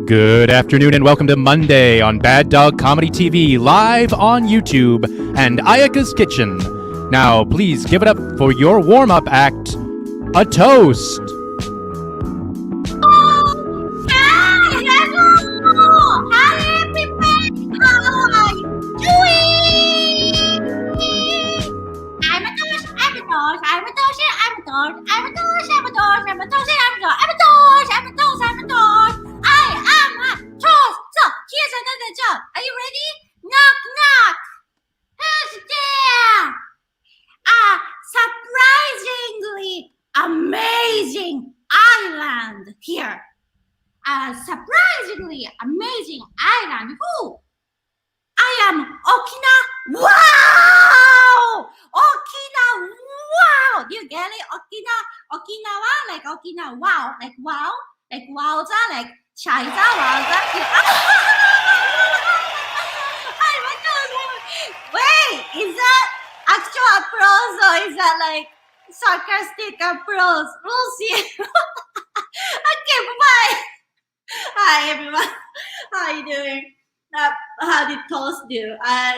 Good afternoon and welcome to Monday on Bad Dog Comedy TV, live on YouTube and Ayaka's Kitchen. Now, please give it up for your warm-up act, a toast. Hi, hello! Hi, everybody! How are you doing? I'm a toast, I'm a toast, I'm a toast, I'm a toast, I'm a toast, I'm a toast, I'm a toast, I'm a toast, I'm a toast, I'm a toast, I'm a toast. I am a toast. So, here's another joke. Are you ready? Knock, knock. Who's there? Surprisingly amazing island here. Surprisingly amazing island. Who? I am Okinawa. Wow! Okinawa. Wow! Do you get it? Okinawa, like Okinawa. Wow, like wow, like wowza, like Chaiza, wowza. Wait, is that actual applause or is that like sarcastic applause? We'll see. Okay, bye-bye. Hi, everyone. How are you doing? How did Toast do?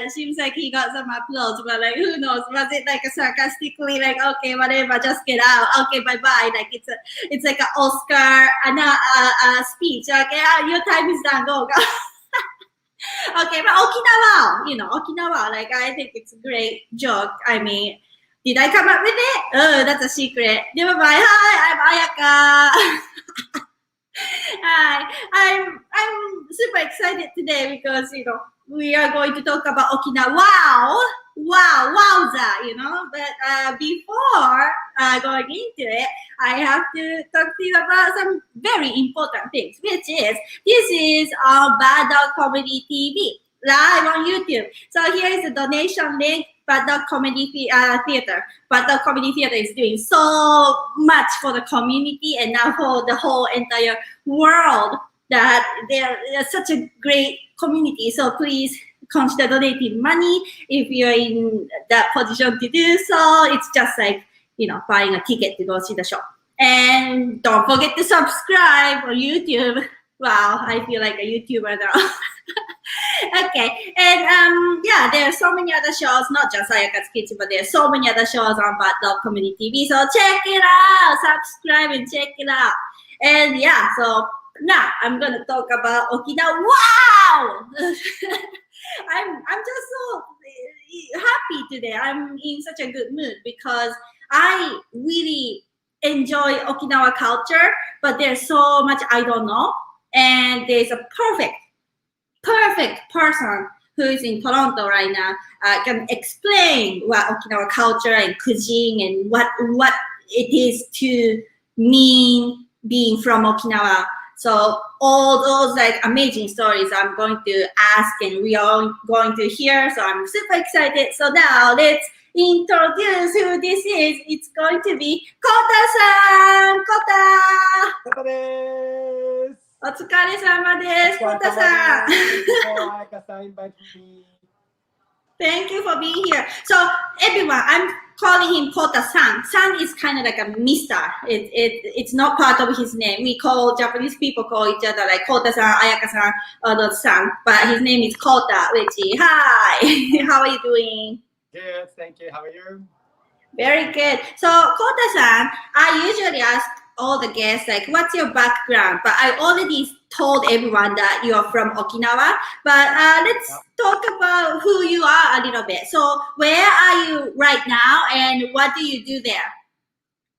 Seems like he got some applause, but like, who knows? Was it like a sarcastically like, okay, whatever, just get out. Okay, bye-bye. Like it's like an Oscar speech. Okay, your time is done. Go. Okay, but Okinawa, like I think it's a great joke. I mean, did I come up with it? Oh, that's a secret. Never mind. Hi, I'm Ayaka. Hi, I'm super excited today because we are going to talk about Okinawa. Wowza, But before going into it, I have to talk to you about some very important things, which is this is our Bad Dog Comedy TV live on YouTube. So here is the donation link. Bad Dog Comedy Theater. Bad Dog Comedy Theater is doing so much for the community and now for the whole entire world that they're such a great community. So please consider donating money if you're in that position to do so. It's just like, buying a ticket to go see the show. And don't forget to subscribe on YouTube. Wow, I feel like a YouTuber now. Okay, and there are so many other shows, not just Ayaka's Kitchen, but there are so many other shows on Bad Dog Comedy TV. So check it out, subscribe and check it out. And so now I'm gonna talk about Okinawa. Wow! I'm just so happy today. I'm in such a good mood because I really enjoy Okinawa culture, but there's so much I don't know. And there's a perfect person who is in Toronto right now can explain what Okinawa culture and cuisine and what it is to mean being from Okinawa. So all those like amazing stories I'm going to ask and we are going to hear. So I'm super excited. So now let's introduce who this is. It's going to be Kota-san. Kota! Kota-desu! お疲れ様です、コタさん。Thank you for being here. So everyone, I'm calling him Kota-san. San is kind of like a mister. It's not part of his name. We call Japanese people call each other like Kota-san, Ayaka-san, or the san. But his name is Kota Uechi. Hi. How are you doing? Good, thank you. How are you? Very good. So Kota-san, I usually ask all the guests, like, what's your background? But I already told everyone that you are from Okinawa. But let's talk about who you are a little bit. So where are you right now, and what do you do there?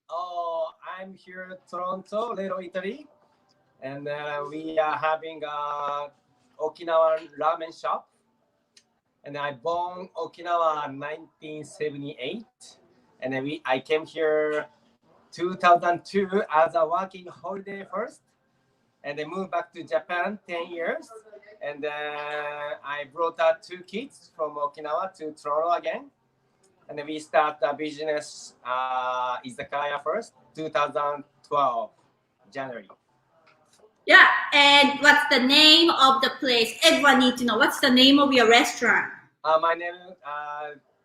Oh, I'm here in Toronto, Little Italy, and we are having a Okinawa ramen shop. And I born Okinawa 1978, and then I came here 2002 as a working holiday first, and then moved back to Japan 10 years, and I brought out 2 kids from Okinawa to Toronto again, and then we start a business izakaya first 2012 January. Yeah, and what's the name of the place? Everyone needs to know. What's the name of your restaurant? My name is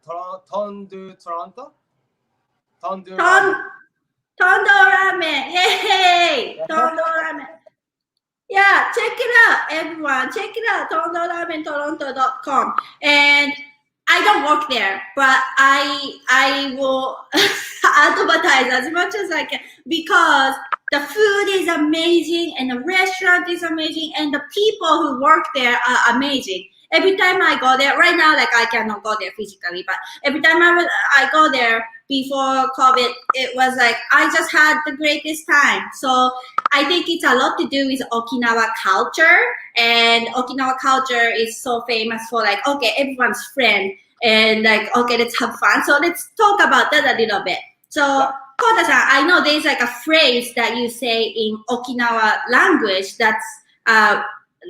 Tondo Toronto. Tondo Ramen. Yay! Tondo Ramen. Yeah, check it out, everyone. Check it out, tondoramentoronto.com. And I don't work there, but I will advertise as much as I can, because the food is amazing and the restaurant is amazing and the people who work there are amazing. Every time I go there, right now, like I cannot go there physically, but every time I go there before COVID, it was like I just had the greatest time. So I think it's a lot to do with Okinawa culture, and Okinawa culture is so famous for like, okay, everyone's friend, and like, okay, let's have fun. So let's talk about that a little bit. So Kota-san, I know there's like a phrase that you say in Okinawa language that's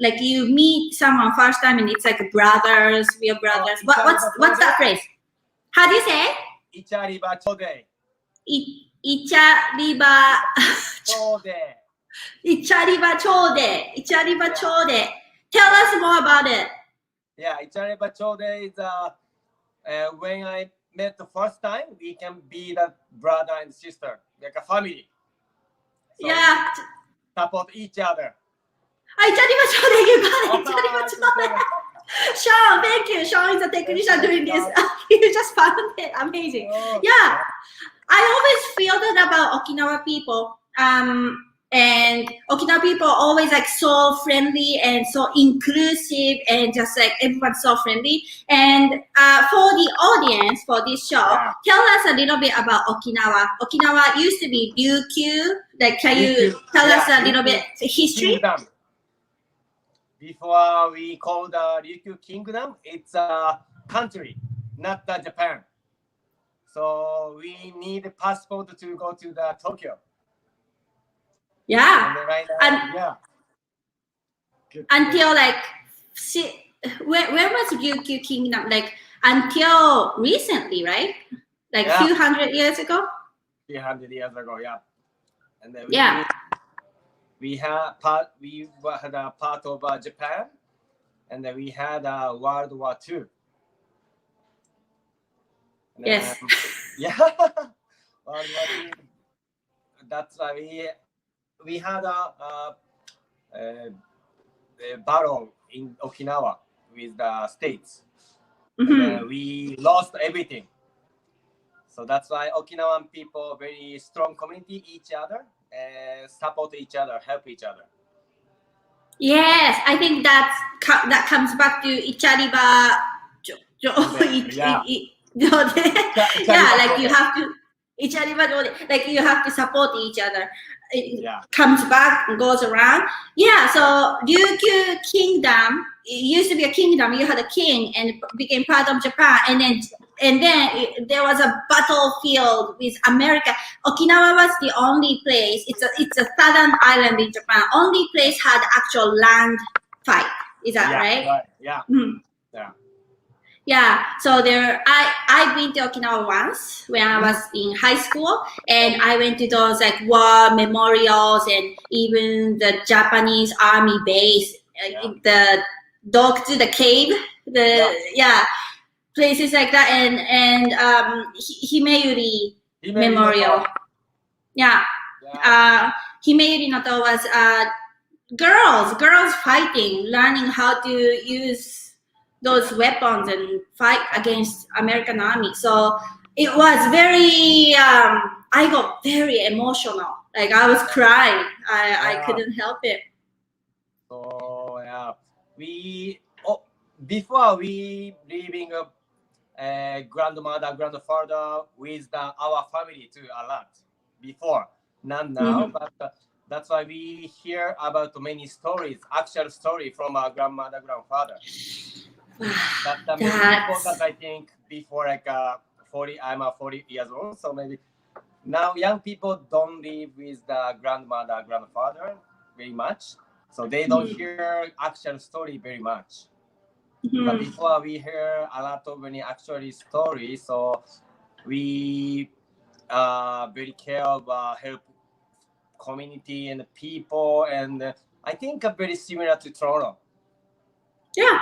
like you meet someone first time and it's like brothers, we are brothers. What's that phrase? How do you say? Ichariba chode. Ichariba Chode. Ichariba chode. Ichariba chode. Tell us more about it. Yeah, Ichariba chode is when I met the first time, we can be the brother and sister, like a family. So yeah. Support each other. Ichariba chode, you got it. Ichariba chode. Sean, thank you. Sean is a technician doing this. You just found it. Amazing. Yeah. I always feel that about Okinawa people. And Okinawa people are always like so friendly and so inclusive, and just like everyone's so friendly. And for the audience for this show, tell us a little bit about Okinawa. Okinawa used to be Ryukyu. Like, can you tell us a little bit history? Kingdom. Before we call the Ryukyu Kingdom, it's a country, not the Japan. So we need a passport to go to the Tokyo. Yeah. And until like, where was Ryukyu Kingdom? Like until recently, right? Like a few hundred years ago? 300 years ago, yeah. And then we had a part of Japan, and then we had World War II. Yes. World War II. That's why we had a battle in Okinawa with the states. And we lost everything. So that's why Okinawan people very strong community, each other, and support each other, help each other. Yes, I think that comes back to Ichariba. Like you have to Ichariba, like you have to support each other. It comes back and goes around. Yeah, so Ryukyu Kingdom, it used to be a kingdom. You had a king and it became part of Japan, and then there was a battlefield with America. Okinawa was the only place. It's a southern island in Japan. Only place had actual land fight. Is that right? Right. Yeah. Yeah. Yeah, so I've been to Okinawa once when I was in high school, and I went to those like war memorials and even the Japanese army base, the dog to the cave, places like that, and Himeyuri Memorial. Himeyuri Noto was girls fighting, learning how to use those weapons and fight against American army. So it was very, I got very emotional. Like I was crying. I Yeah. couldn't help it. So yeah, before we living grandmother, grandfather with our family too a lot before, not now, Mhm. but that's why we hear about many stories, actual story from our grandmother, grandfather. That maybe important, That's I think, before like 40, I'm 40 years old, so maybe now young people don't live with the grandmother, grandfather very much, so they don't Mhm. hear actual story very much. But Mhm. before we hear a lot of many actually stories, so we very care of help community and people, and I think very similar to Toronto. Yeah,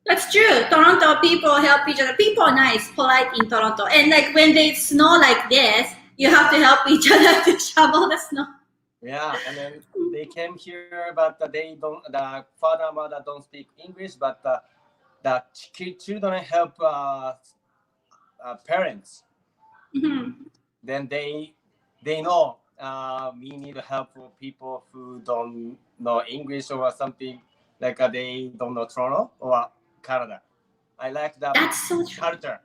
that's true. Toronto people help each other. People are nice, polite in Toronto. And like when they snow like this, you have to help each other to shovel the snow. Yeah, and then they came here, but they don't. The father and mother don't speak English, but the children help parents. Mhm. Then they know we need help for people who don't know English or something like they don't know Toronto or Canada. I like that That's so true. culture.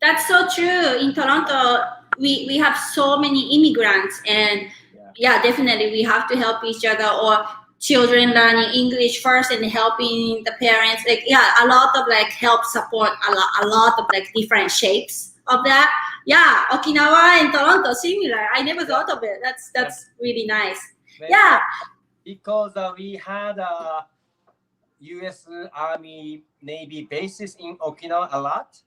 That's so true. In Toronto, we have so many immigrants, and yeah, definitely we have to help each other, or children learning English first and helping the parents. Like yeah, a lot of like help support, a lot of like different shapes of that. Yeah, Okinawa and Toronto similar. I never thought of it. That's really nice. Maybe Yeah. because we had U.S. Army Navy bases in Okinawa a lot.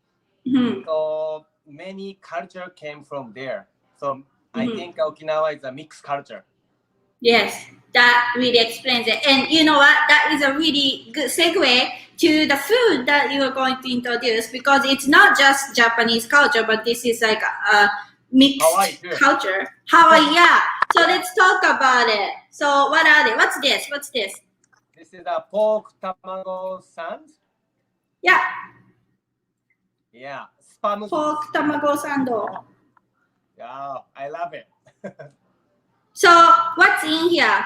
Mhm. So many culture came from there. So I Mhm. think Okinawa is a mixed culture. Yes, that really explains it. And you know what? That is a really good segue to the food that you are going to introduce, because it's not just Japanese culture, but this is like a mixed Hawaii too. culture. Hawaii, yeah. So let's talk about it. So what are they? What's this? What's this? This is a pork tamago sand. Yeah, Yeah, spam. pork tamago sando. Yeah, I love it. So what's in here?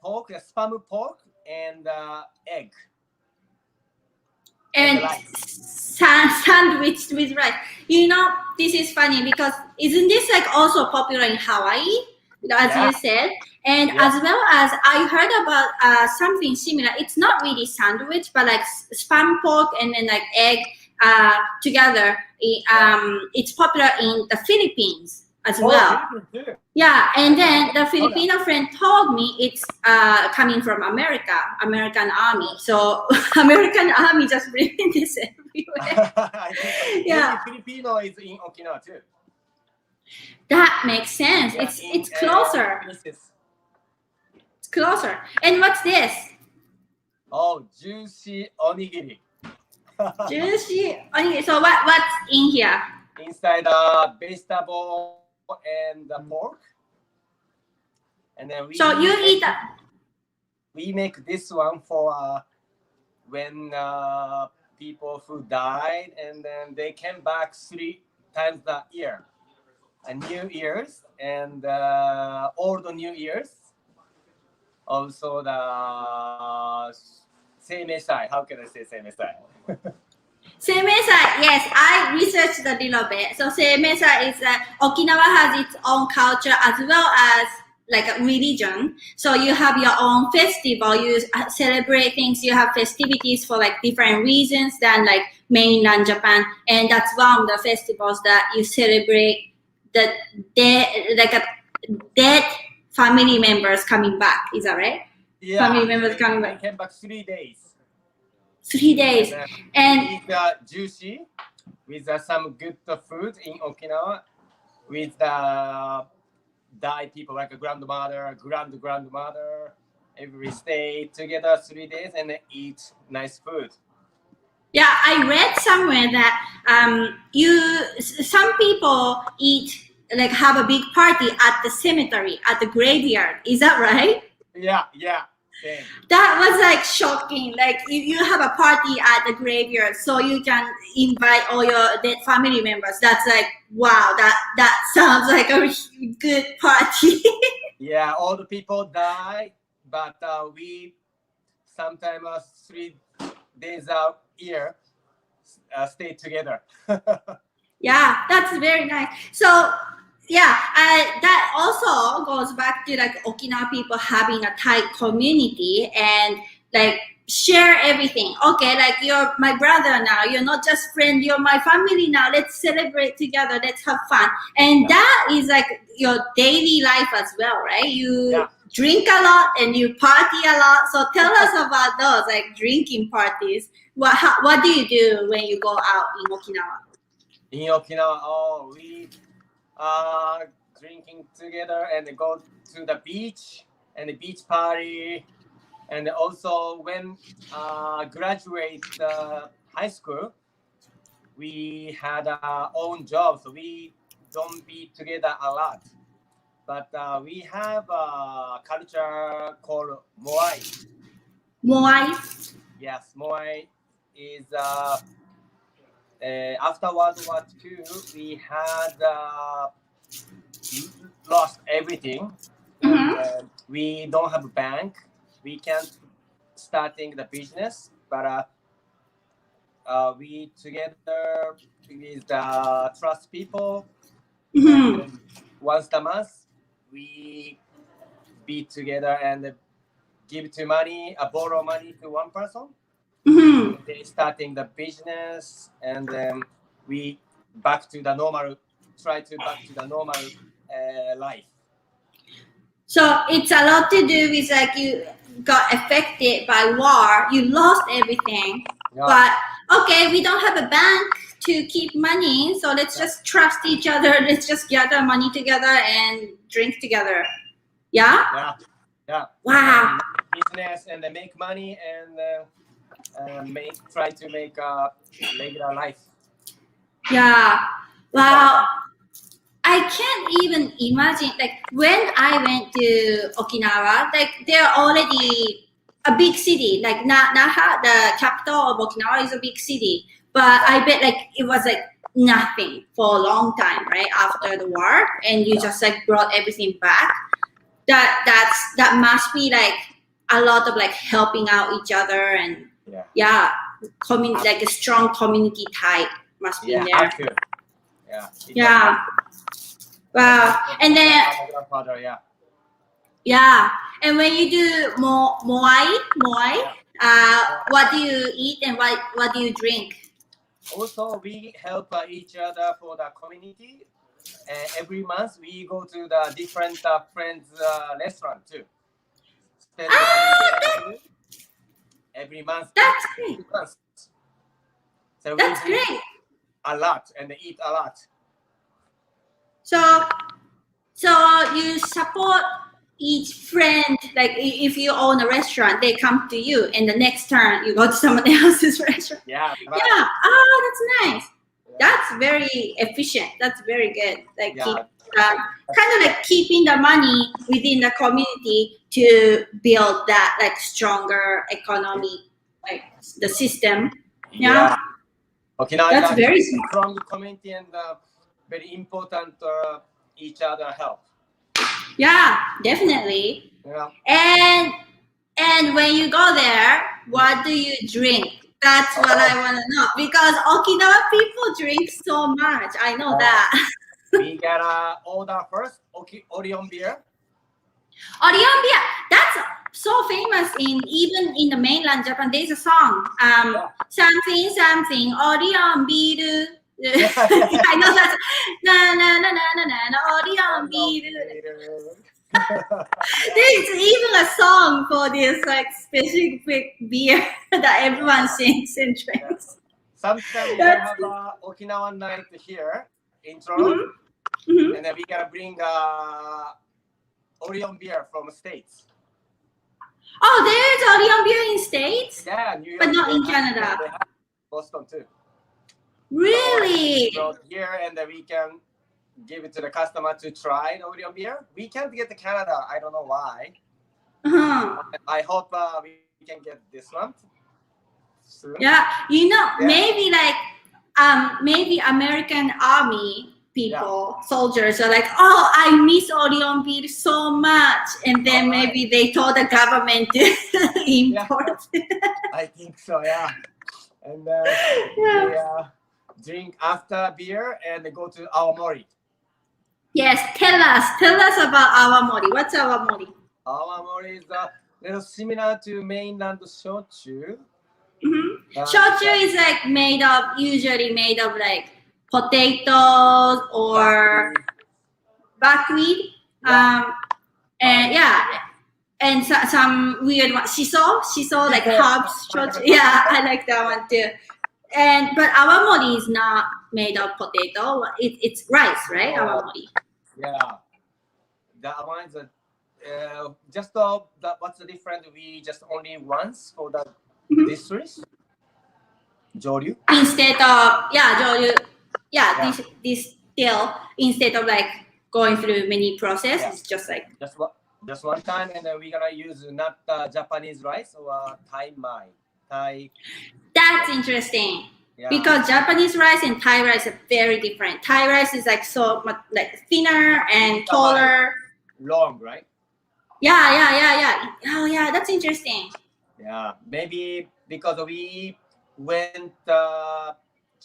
Pork, spam pork, and egg. And sandwiched with rice. You know, this is funny because isn't this like also popular in Hawaii, as you said? And as well as I heard about something similar. It's not really sandwich, but like spam pork and then like egg together. It's popular in the Philippines as well. Yeah, and then the Filipino friend told me it's coming from America, American Army. So American Army just bringing this everywhere. Yeah, Filipino is in Okinawa too. That makes sense. Yeah, It's closer. It's closer. And what's this? Oh, juicy onigiri. Juicy onigiri. So what's in here? Inside vegetable and the pork. And then so you eat that. We make this one for when people who died and then they came back 3 times a year. And New Year's and all the New Year's. Also the seimesai. How can I say seimesai? Seimesai, yes, I researched a little bit. So seimesai is Okinawa has its own culture as well as like a religion. So you have your own festival, you celebrate things, you have festivities for like different reasons than like mainland Japan. And that's one of the festivals that you celebrate the dead family members coming back. Is that right? Yeah. Family members coming back. They came back 3 days. 3 days. And eat juicy with some good food in Okinawa with died people like a grandmother, grandmother. Every stay together 3 days and eat nice food. Yeah, I read somewhere that some people eat like have a big party at the cemetery, at the graveyard. Is that right? Yeah. Same. That was like shocking. Like you have a party at the graveyard, so you can invite all your dead family members. That's like wow. That sounds like a good party. Yeah, all the people die, but we sometimes 3 days a year stay together. Yeah, that's very nice. So yeah, that also goes back to like Okinawa people having a tight community and like share everything. Okay, like you're my brother now. You're not just friend. You're my family now. Let's celebrate together. Let's have fun. And that is like your daily life as well, right? You drink a lot and you party a lot. So tell us about those like drinking parties. What do you do when you go out in Okinawa? In Okinawa, we drinking together and go to the beach and the beach party. And also when graduate high school, we had our own job, so we don't be together a lot. But we have a culture called Moai. Moai? Yes, Moai is after World War II, we had lost everything. And, we don't have a bank. We can't starting the business, but we together with the trust people. And once a month, we be together and give to money, borrow money to one person. They starting the business, and then we back to the normal, try to back to the normal life. So it's a lot to do with like you got affected by war, you lost everything, but okay, we don't have a bank to keep money, so let's just trust each other, let's just gather money together and drink together. Yeah. Wow. Business and make money and try to make a regular life. Yeah. Wow. I can't even imagine, like when I went to Okinawa, like they're already a big city, like Naha, the capital of Okinawa, is a big city, but I bet like it was like nothing for a long time, right, after the war, and you just like brought everything back. That must be like a lot of like helping out each other and like a strong community type must be there. Yeah. Wow. And then and when you do moai, what do you eat and what do you drink? Also, we help each other for the community. Every month we go to the different friends restaurant too. Every month. That's great. So that's great. A lot and eat a lot. So you support each friend, like if you own a restaurant, they come to you, and the next turn you go to someone else's restaurant. Right. Yeah. Oh, that's nice. That's very efficient. That's very good. Like keep kind of like keeping the money within the community to build that like stronger economy, like the system. Yeah. Okinawa that's is very strong community and very important each other help. Yeah, definitely. Yeah. And when you go there, what do you drink? That's what I want to know, because Okinawa people drink so much. I know that. We gotta order first Orion beer. Orion beer. That's so famous even in the mainland Japan. There's a song. Something Orion beer. I know that's na Orion beer. There's even a song for this like specific beer that everyone sings and drinks. Sometimes we have Okinawan night here in Toronto, and then we gotta bring Orion beer from the States. Oh, there's Orion beer in States? Yeah, New York, but not in Canada. Boston too. Really? So here, and then we can give it to the customer to try the Orion beer. We can't get to Canada. I don't know why. Uh-huh. I hope we can get this one soon. Yeah, Yeah. maybe American Army people, soldiers are like, oh, I miss Orionville so much, and then maybe they told the government to import. I think so, yeah. And they drink after beer and they go to Awamori. Yes, tell us about Awamori. What's Awamori? Awamori is a little similar to mainland shochu. Mm-hmm. Shochu is like usually made of like potatoes or buckwheat. And some weird one, shiso like herbs. Shochu. Yeah, I like that one too. But awamori is not made of potato. It's rice, right? Awamori. Yeah, that one is just what's the difference? We just only once for the dish. Joryu. Instead of joryu. Yeah. This still instead of like going through many processes, it's just like just one time, and then we're gonna use not Japanese rice or Thai. That's interesting. Yeah. Because Japanese rice and Thai rice are very different. Thai rice is like so much like thinner and taller. Long, right? Yeah. Oh yeah, that's interesting. Yeah, maybe because we went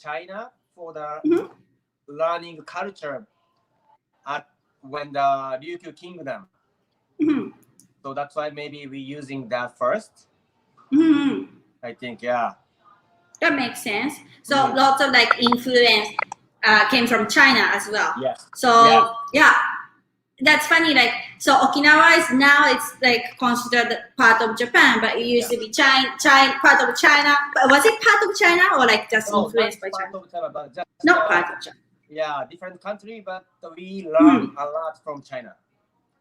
China for the learning culture when the Ryukyu Kingdom. So that's why maybe we're using that first. I think, yeah. That makes sense. So lots of like influence came from China as well. Yes. So that's funny. Like, so Okinawa is now it's like considered part of Japan, but it used to be China, part of China. But was it part of China or like just influenced by China? Part of China, but just, not part of China. Yeah, different country, but we learn a lot from China.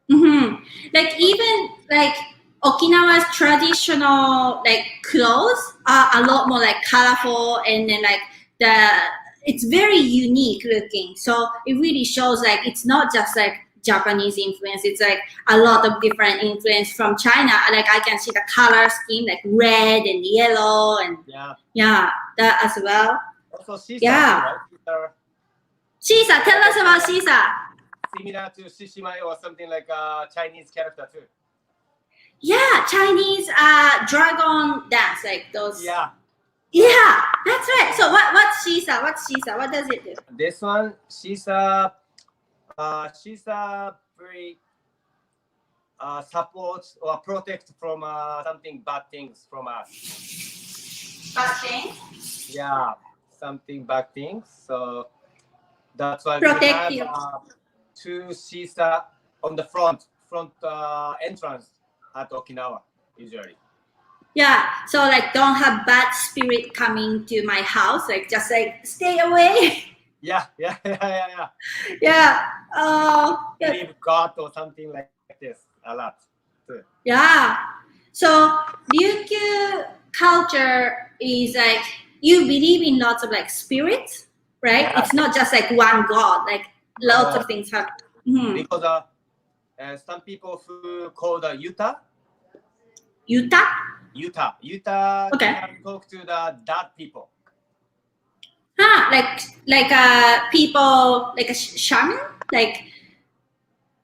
Like even like Okinawa's traditional like clothes are a lot more like colorful, and then like it's very unique looking. So it really shows like it's not just like Japanese influence. It's like a lot of different influence from China. Like I can see the color scheme like red and yellow and that as well. Also Sisa, right? Sisa, tell us about Sisa. Similar to Shishimai or something like a Chinese character too. Yeah, Chinese dragon dance, like those. Yeah, that's right. So what's Shisa? What does it do? This one, Shisa very supports or protect from something bad things from us. Bad things? Yeah, something bad things. So that's why protect we have two Shisa on the front entrance at Okinawa usually. Yeah, so like don't have bad spirit coming to my house. Like just like stay away. Yeah. Believe God or something like this a lot too. Yeah. So Ryukyu culture is like you believe in lots of like spirits, right? Yeah. It's not just like one god. Like lots of things happen. Because some people who call the Yuta. Okay. Can talk to the dead people. Like people, like a shaman, like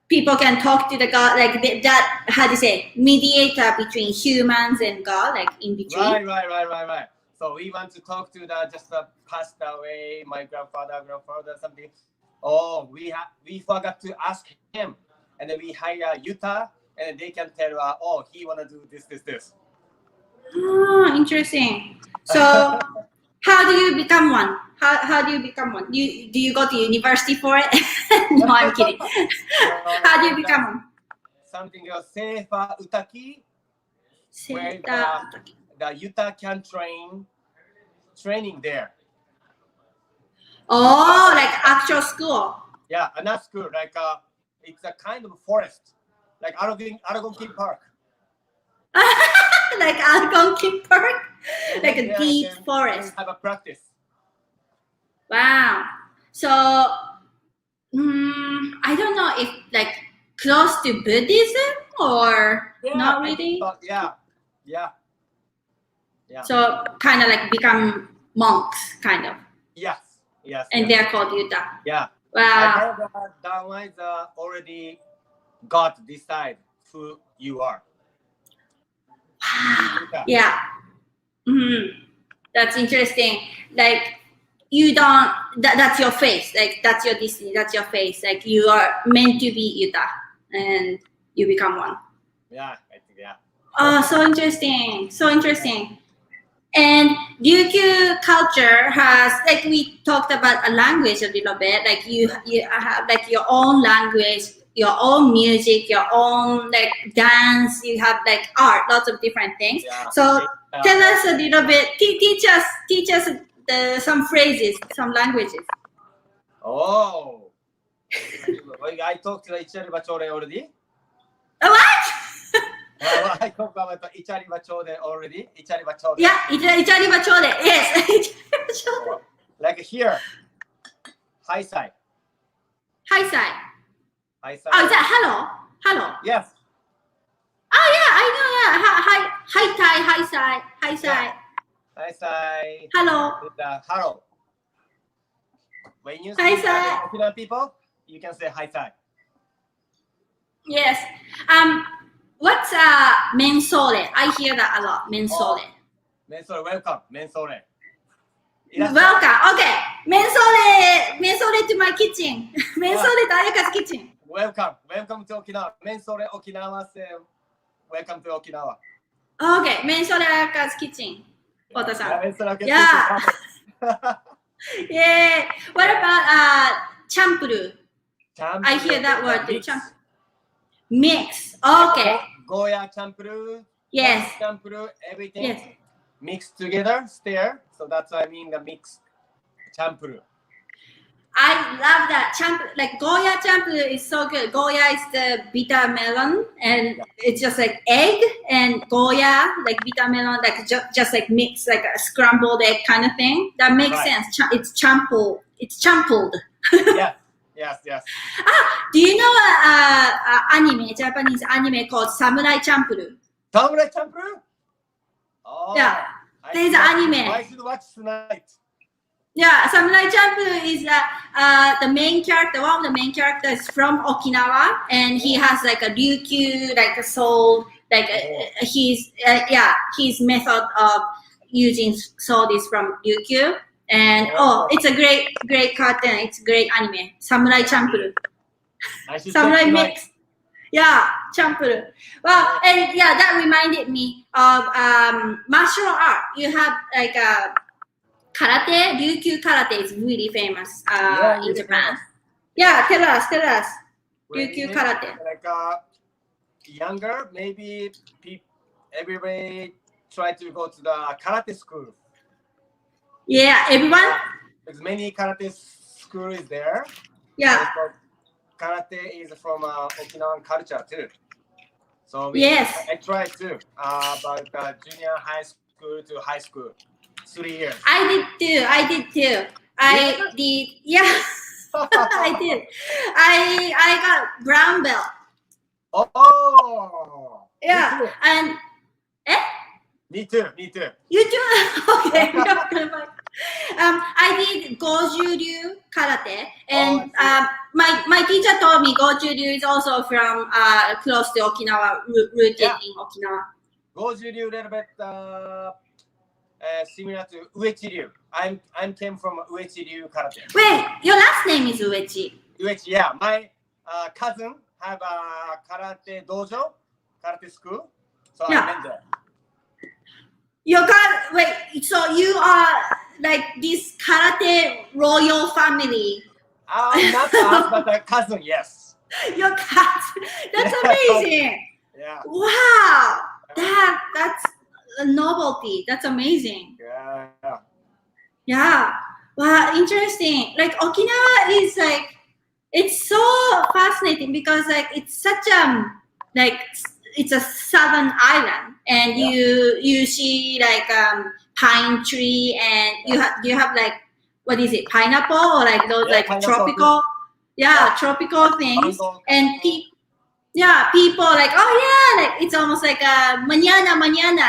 people can talk to the god, like that. How do you say, mediator between humans and God, like in between. Right. So we want to talk to the just passed away, my grandfather, something. Oh, we forgot to ask him, and then we hire Yuta, and they can tell, oh, he wanna do this. Oh, interesting. So. How do you become one? How do you become one? Do you go to university for it? No, I'm kidding. How do you become one? Something else, Seifa Utaki, where the Yuta can training there. Oh, like actual school. Yeah, not school. Like it's a kind of forest, like Algonquin Park. Like Algonquin Park, like a deep forest. Have a practice. Wow. So I don't know if like close to Buddhism or not really? Yeah. So kind of like become monks, kind of. Yes. And they're called Yuta. Yeah. Wow. I heard that one is already God decide who you are. Yeah. That's interesting. Like you don't. That's your face. Like that's your destiny. That's your face. Like you are meant to be Yuta, and you become one. Yeah, I think Oh, so interesting. So interesting. And Ryukyu culture has, like we talked about a language a little bit, like you have like your own language, your own music, your own like dance, you have like art, lots of different things. Yeah. So tell us a little bit, teach us some phrases, some languages. Oh. I talked to Ichari Bachore already. What? I talked about Ichari Bachore already. Ichari Bachore. Yeah, Ichari Bachore. Yes. Like here. Hi side. Hi side. Hi side. Oh, is that hello? Hello. Yes. Oh yeah, I know. Yeah. Hi side. Hi side. Hi side. Hi side. Hello. Hello. When you Hi see side. Okinawan people, you can say hi side. Yes. What's mensole? I hear that a lot. Mensole. Mensore, welcome. Mensore. Welcome. Okay. Mensole to my kitchen. Mensole to Ayaka's kitchen. Welcome to Okinawa. Mensore Okinawa say welcome to Okinawa. Okay. Mensole Ayaka's kitchen. Kota-san. Yeah. Yeah. What about champuru? I hear that word too. Mix. Okay. Goya champuru. Yes. Champuru, everything. Yes. Mixed together, stir. So that's what I mean, the mix champuru. I love that like Goya champuru is so good. Goya is the bitter melon, and it's just like egg and Goya, like bitter melon, like just like mixed, like a scrambled egg kind of thing. That makes sense. It's champled. It's champled. Yes. Do you know anime, Japanese anime called Samurai Champloo? Samurai Champloo? Oh, yeah, there's an anime. I should watch tonight. Yeah, Samurai Champloo is the main character. One of the main characters from Okinawa, and he has like a Ryukyu, like a soul, like his method of using sword is from Ryukyu. And it's a great cartoon. It's a great anime. Samurai Champloo. Samurai mix. Yeah, Champloo. Well, and yeah, that reminded me of martial art. You have like karate. Ryukyu karate is really famous in Japan. Yeah, tell us. Ryukyu karate. Like younger, maybe everybody try to go to the karate school. Yeah, everyone? There's many karate school is there. Yeah. Karate is from Okinawan culture too. So I tried too. About junior high school to high school, 3 years. I did too. I did. Yeah. I did. I got brown belt. Oh. Yeah. And Me too. You too? Okay. I did Goju-ryu karate, and my teacher told me Goju-ryu is also from close to Okinawa, rooted in Okinawa. Goju-ryu a little bit similar to Uechi-ryu. I came from Uechi-ryu karate. Wait, your last name is Uechi? Uechi, yeah. My cousin have a karate dojo, karate school, so I went there. So you are like this karate royal family? Not us, but a cousin, yes. Your cousin? That's amazing. Yeah. Wow. That's a novelty. That's amazing. Yeah. Wow, interesting. Like Okinawa is like, it's so fascinating because like it's such it's a southern island, and you see like pine tree, and you have like, what is it, pineapple, or like those like tropical tropical things, and yeah, people like, oh yeah, like it's almost like a mañana,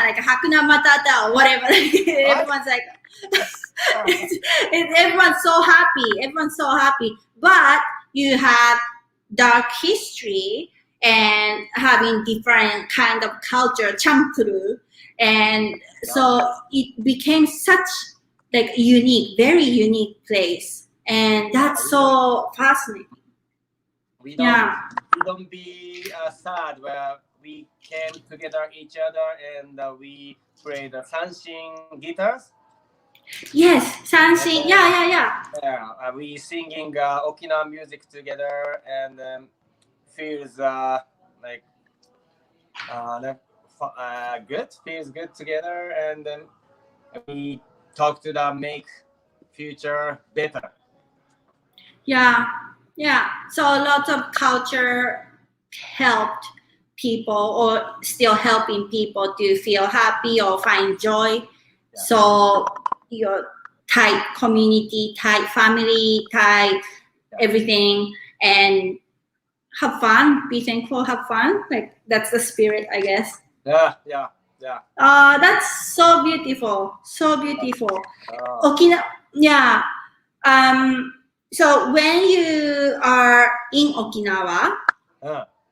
like a Hakuna Matata or whatever. Everyone's like, everyone's so happy. Everyone's so happy. But you have dark history and having different kind of culture, champuru, and so it became such like very unique place, and that's so fascinating. We don't be sad where we came together each other and we play the sanshin guitars. Yes, sanshin. Yeah. Yeah, we singing Okinawa music together and feels like good. Feels good together, and then we talk to the make future better. Yeah. So lots of culture helped people or still helping people to feel happy or find joy. Yeah. So your tight community, tight family, tight everything, and have fun, be thankful, have fun. Like that's the spirit, I guess. Yeah. That's so beautiful. Okinawa. Yeah. So when you are in Okinawa,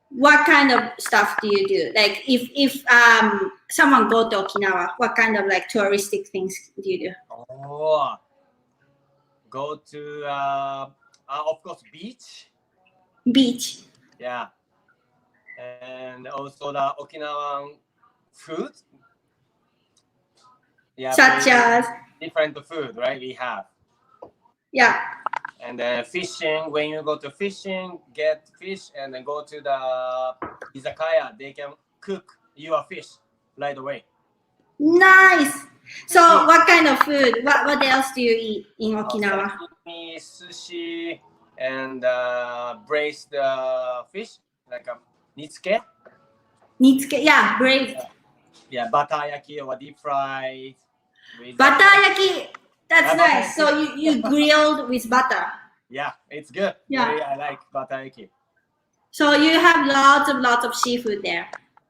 what kind of stuff do you do? Like if someone go to Okinawa, what kind of like touristic things do you do? Oh, go to of course beach. Yeah. And also the Okinawan food. Yeah. Such as different food, right? We have. Yeah. And fishing, when you go to fishing, get fish and then go to the izakaya, they can cook your fish right away. Nice. So what kind of food? What else do you eat in Okinawa? Sushi and braised fish, like nitsuke. Yeah, braised. Yeah, batayaki or deep fried. Batayaki. That's nice. So you grilled with butter. Yeah, it's good. Yeah, I like batayaki. So you have lots of seafood there.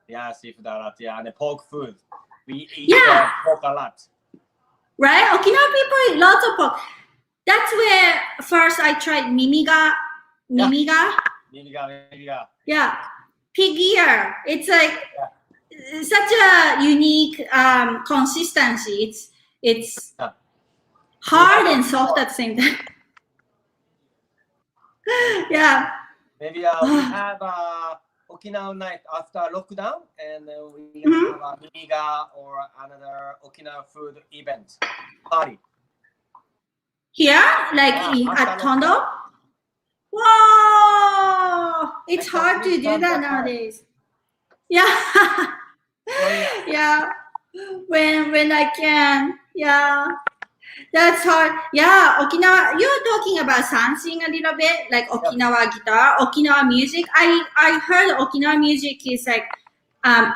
Yeah, seafood a lot. Yeah, and the pork food. We eat pork a lot. Right? Okinawa people eat lots of pork. That's where first I tried mimiga. Yeah, pig ear. It's like such a unique consistency. It's hard and soft at the same time. Yeah. Maybe we have Okinawa night after lockdown, and we have a mimiga or another Okinawa food event party. Here, like at Tondo. Wow, it's hard to do that nowadays. Yeah. Yeah. When I can. Yeah. That's hard. Yeah, Okinawa. You're talking about sansing a little bit, like Okinawa guitar, Okinawa music. I heard Okinawa music is like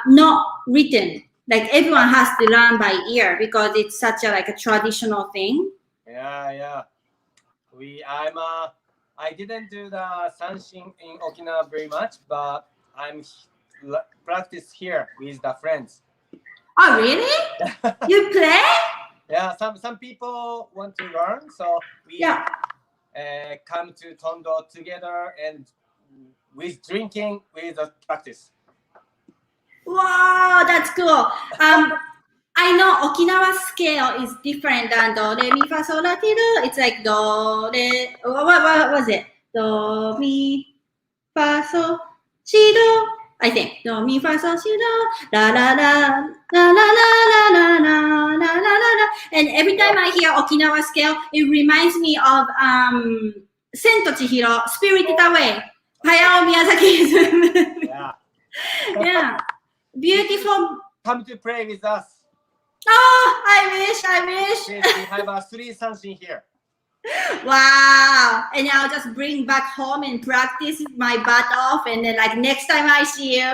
not written. Like everyone has to learn by ear because it's such a like a traditional thing. Yeah. I didn't do the sansing in Okinawa very much, but I'm practice here with the friends. Oh really? You play? Yeah, some people want to learn, so we come to Tondo together and with drinking with the practice. Wow, that's cool. I know Okinawa scale is different than do re mi fa sol la ti do. It's like do re. What was it? Do mi fa sol si do. I think do mi fa sol si do la la la la la la la la la la la. And every time I hear Okinawa scale, it reminds me of Sento Chihiro, Spirited Away, Hayao Miyazaki's movie. Yeah, beautiful. Come to play with us. Oh, I wish. We have 3 sanshin here. Wow. And I'll just bring back home and practice my butt off. And then like next time I see you,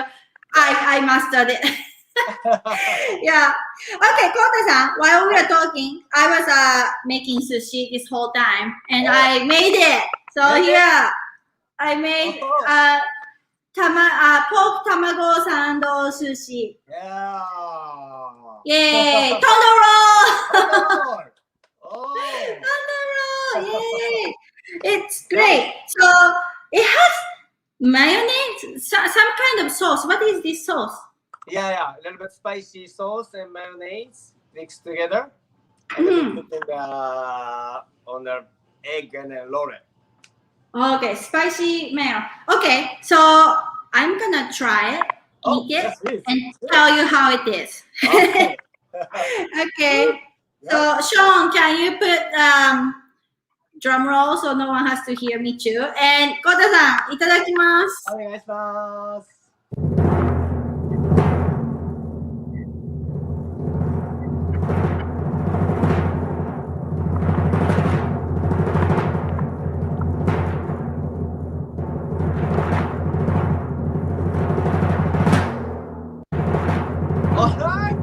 I mastered it. Yeah. Okay, Kota-san, while we were talking, I was making sushi this whole time. And I made it. So here, I made pork tamago sando sushi. Yeah. Yay! Tondoro! Galore. Oh. Tondoro! Yay! It's great. So it has mayonnaise, some kind of sauce. What is this sauce? Yeah. A little bit spicy sauce and mayonnaise mixed together. And then we put it on the egg and then roll it. Okay, spicy mayo. Okay, so I'm gonna try it, eat it, yes, please. and tell you how it is. Okay. Okay. So Sean, can you put drum roll so no one has to hear me too? And Kota-san, itadakimasu. お願いします。Alright.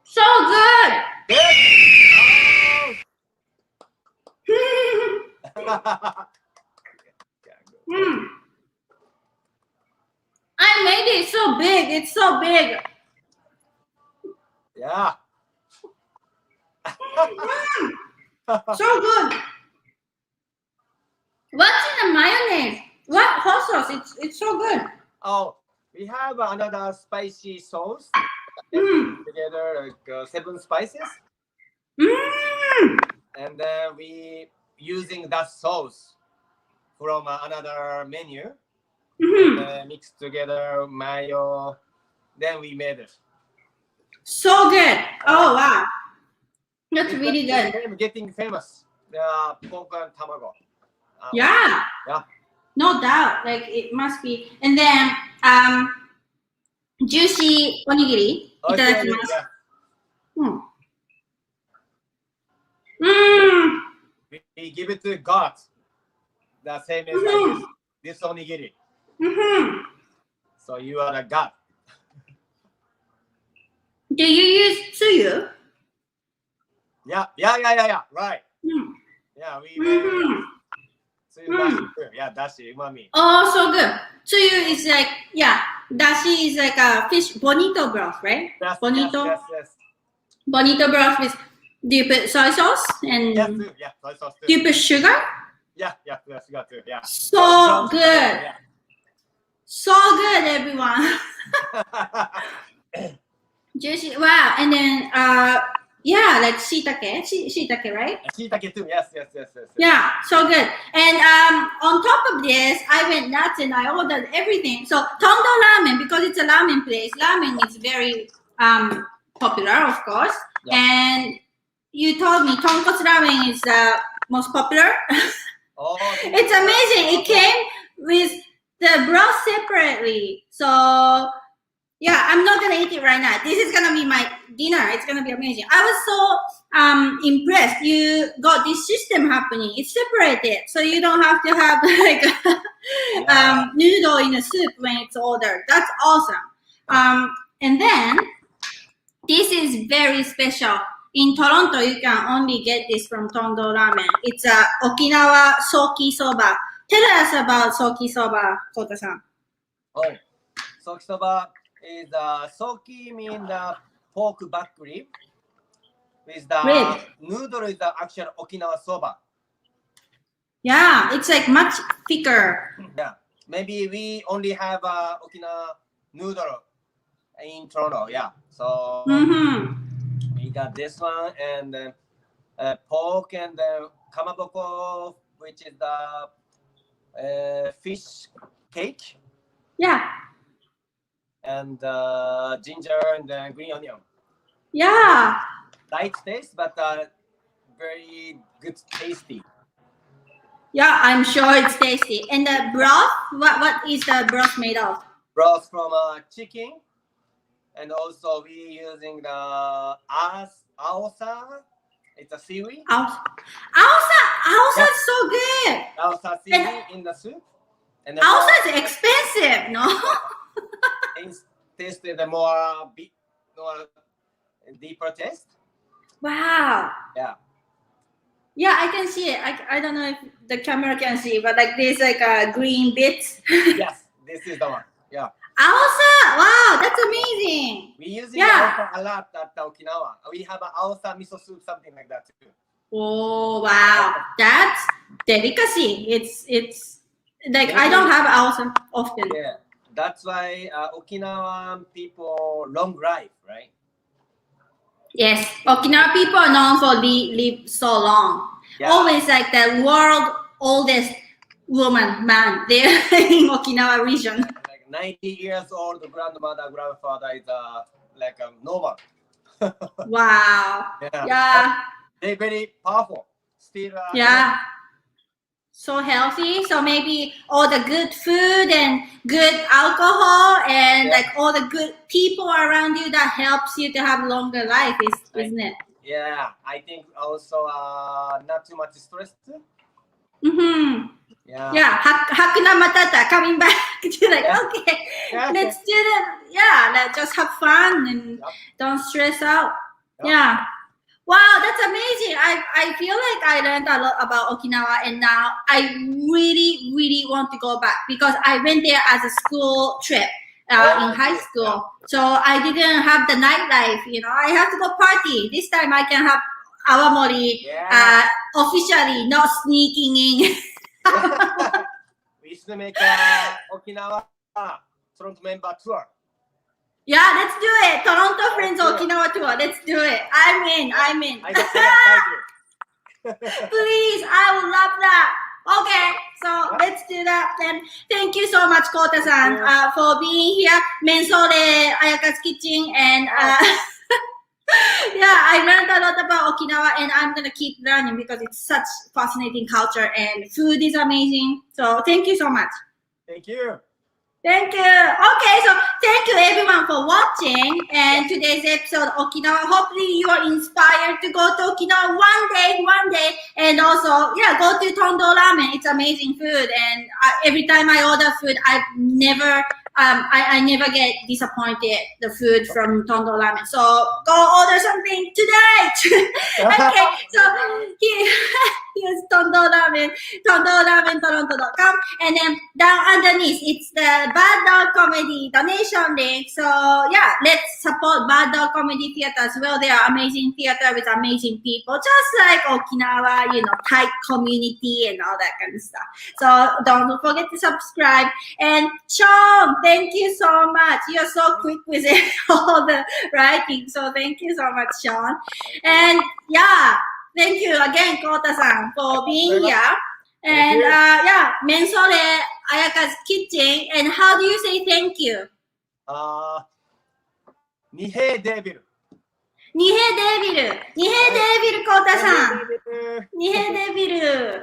So good. I made it so big. It's so big. Yeah. So good. What's in the mayonnaise? What hot sauce? It's so good. Oh, we have another spicy sauce. Together like 7 spices. And then we using that sauce from another menu. Mixed together mayo. Then we made it. So good. Oh wow. That's really good. I'm getting famous. Pork and tamago. Yeah. Yeah. No doubt. Like it must be. And then juicy onigiri. Itadakimasu. We give it to God. The same as like this onigiri. So you are a God. Do you use tsuyu? Yeah. Right. Yeah, we dashi, umami. Oh, so good. Tsuyu is like, dashi is like a fish bonito broth, right? Yes, Bonito. Yes. Bonito broth with, do you put soy sauce? And Yes, too. Yeah, soy sauce too. do you put sugar? Yeah, sugar too. Yeah. So good. Yeah. So good, everyone. Juicy. Wow. And then, like shiitake, right? Shiitake too. Yes. Yeah, so good. And on top of this, I went nuts and I ordered everything. So Tondo ramen, because it's a ramen place, ramen is very popular, of course. Yeah. And you told me tonkotsu ramen is the most popular. Oh, It's amazing. It came with the broth separately. So yeah, I'm not gonna eat it right now. This is gonna be my dinner. It's gonna be amazing. I was so impressed. You got this system happening. It's separated, so you don't have to have like noodle in a soup when it's ordered. That's awesome. And then this is very special. In Toronto, you can only get this from Tondo Ramen. It's a Okinawa soki soba. Tell us about soki soba, Kota-san. Oh, soki soba is soki means the pork back rib. With the noodle is the actual Okinawa soba. Yeah, it's like much thicker. Yeah, maybe we only have Okinawa noodle in Toronto. Yeah, so we got this one and then pork and then kamaboko, which is the fish cake. Yeah. And ginger and then green onion. Yeah. Light taste, but very good, tasty. Yeah, I'm sure it's tasty. And the broth, what is the broth made of? Broth from chicken, and also we using the aosa. It's a seaweed. Aosa is so good. Aosa seaweed in the soup. And Aosa is expensive, no? Tasted the more deeper taste. Wow. Yeah. Yeah, I can see it. I don't know if the camera can see, but like there's like a green bits. Yes, this is the one. Yeah. Aosa! Wow, that's amazing. We use Yeah. aosa a lot at Okinawa. We have an aosa miso soup, something like that too. Oh wow, that's delicacy. It's like I don't have aosa often. Yeah, that's why Okinawan people long life, right? Yes, Okinawa people are known for live so long. Yeah. Always like the world oldest woman, man, there in Okinawa region. Like 90 years old grandmother, grandfather is like normal. Wow. Yeah. They're very powerful. Still. Yeah. So healthy. So maybe all the good food and good alcohol and like all the good people around you that helps you to have longer life, isn't it? Yeah, I think also not too much stress too. Mm-hmm. Yeah. Yeah. Hakuna Matata coming back to like, okay, let's do that. Yeah, let's just have fun and don't stress out. Yeah. Wow, that's amazing. I feel like I learned a lot about Okinawa and now I really, really want to go back because I went there as a school trip in high school. So I didn't have the nightlife, you know. I have to go party. This time I can have awamori officially, not sneaking in. We should make Okinawa Toronto member tour. Yeah, let's do it. Toronto Friends Okinawa tour. Let's do it. I'm in. I got you. Please, I would love that. Okay, so let's do that. Then thank you so much, Kota-san, for being here. Mensore Ayaka's Kitchen, and yeah, I learned a lot about Okinawa, and I'm gonna keep learning because it's such fascinating culture and food is amazing. So thank you so much. Thank you. Thank you. Okay, so thank you everyone for watching and today's episode of Okinawa. Hopefully you are inspired to go to Okinawa one day, and also go to Tondo Ramen. It's amazing food, and every time I order food, I never get disappointed the food from Tondo Ramen. So go order something today. Okay, so here's Tondo Ramen, Toronto.com, and then down underneath it's the Bad Dog Comedy donation link. So yeah, let's support Bad Dog Comedy Theater as well. They are amazing theater with amazing people, just like Okinawa, you know, tight community and all that kind of stuff. So don't forget to subscribe. And Sean, thank you so much. You're so quick with it, all the writing. So thank you so much, Sean. And yeah, thank you again, Kota-san, for being here. And Mensore Ayaka's Kitchen. And how do you say thank you? Nihei Devil. Nihei Devil, Kota-san. Nihei Devil.